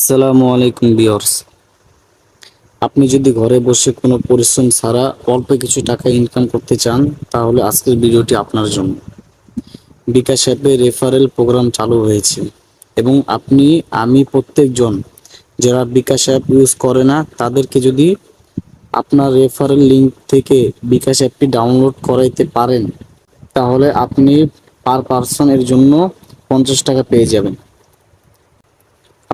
আসসালামু আলাইকুম ভিউয়ার্স। আপনি যদি ঘরে বসে কোনো পরিশ্রম ছাড়া অল্প কিছু টাকা ইনকাম করতে চান, তাহলে আজকের ভিডিওটি আপনার জন্য। বিকাশ অ্যাপে রেফারেল প্রোগ্রাম চালু হয়েছে এবং আমি প্রত্যেকজন যারা বিকাশ অ্যাপ ইউজ করে না তাদেরকে যদি আপনার রেফারেল লিংক থেকে বিকাশ অ্যাপটি ডাউনলোড করাইতে পারেন, তাহলে আপনি পার পার্সন এর জন্য 50 টাকা পেয়ে যাবেন।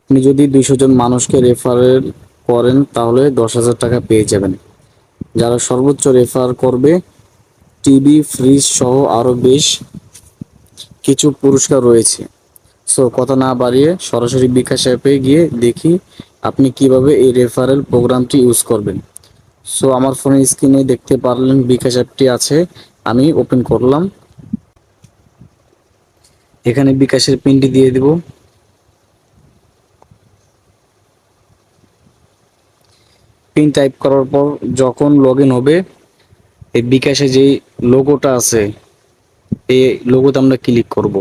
আপনি যদি 200 জন মানুষকে রেফারেল করেন তাহলে 10,000 টাকা পেয়ে যাবেন। যারা সর্বোচ্চ রেফার করবে, টিভি, ফ্রিজ সহ আরও বেশ কিছু পুরস্কার রয়েছে। সো কথা না বাড়িয়ে সরাসরি বিকাশ অ্যাপে গিয়ে দেখি আপনি কিভাবে এই রেফারেল প্রোগ্রামটি ইউজ করবেন। সো আমার ফোনের স্ক্রিনে দেখতে পারলেন বিকাশ অ্যাপটি আছে, আমি ওপেন করলাম। এখানে বিকাশের পিনটি দিয়ে দেব। পিন টাইপ করার পর যখন লগ ইন হবে, এই বিকাশে যেই লোগোটা আছে এই লোগোতে আমরা ক্লিক করব।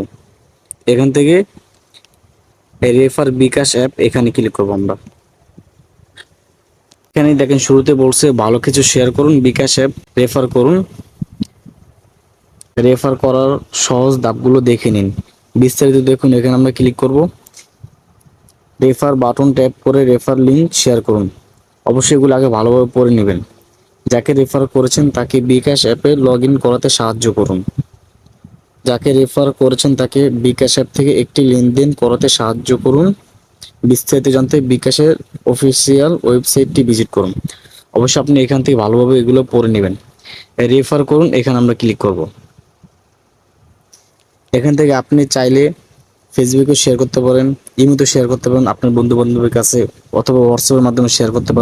এখান থেকে রেফার বিকাশ অ্যাপ এখানে ক্লিক করব আমরা। এখানে দেখেন শুরুতে বলছে ভালো কিছু শেয়ার করুন, বিকাশ অ্যাপ রেফার করুন। রেফার করার সহজ ধাপগুলো দেখে নিন, বিস্তারিত দেখুন। এখানে আমরা ক্লিক করব। রেফার বাটন ট্যাপ করে রেফার লিঙ্ক শেয়ার করুন। অবশ্যই এগুলো আগে ভালোভাবে পড়ে নেবেন। যাকে রেফার করেছেন তাকে বিকাশ অ্যাপে লগ ইন করাতে সাহায্য করুন। যাকে রেফার করেছেন তাকে বিকাশ অ্যাপ থেকে একটি লেনদেন করাতে সাহায্য করুন। বিস্তারিত জানতে বিকাশের অফিসিয়াল ওয়েবসাইটটি ভিজিট করুন। অবশ্যই আপনি এখান থেকে ভালোভাবে এগুলো পড়ে নেবেন। রেফার করুন, এখানে আমরা ক্লিক করব। এখান থেকে আপনি চাইলে ফেসবুকে শেয়ার করতে পারেন, ইমোতে শেয়ার করতে পারেন আপনার বন্ধু বান্ধবের কাছে, অথবা হোয়াটসঅ্যাপের মাধ্যমে শেয়ার করতে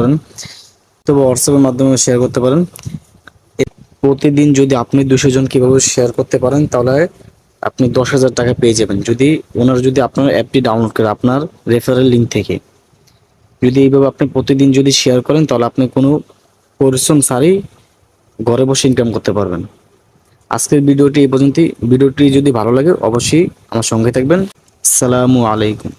পারেন, প্রতিদিন যদি আপনি 200 জন কিভাবে শেয়ার করতে পারেন, তাহলে আপনি 10,000 টাকা পেয়ে যাবেন। যদি আপনার অ্যাপটি ডাউনলোড করে আপনার রেফারেল লিঙ্ক থেকে যদি এইভাবে আপনি প্রতিদিন যদি শেয়ার করেন, তাহলে আপনি কোনো পরিশ্রম ছাড়াই ঘরে বসে ইনকাম করতে পারবেন। আজকের ভিডিওটি এই পর্যন্তই। ভিডিওটি যদি ভালো লাগে অবশ্যই আমার সঙ্গে থাকবেন। আসসালামু আলাইকুম।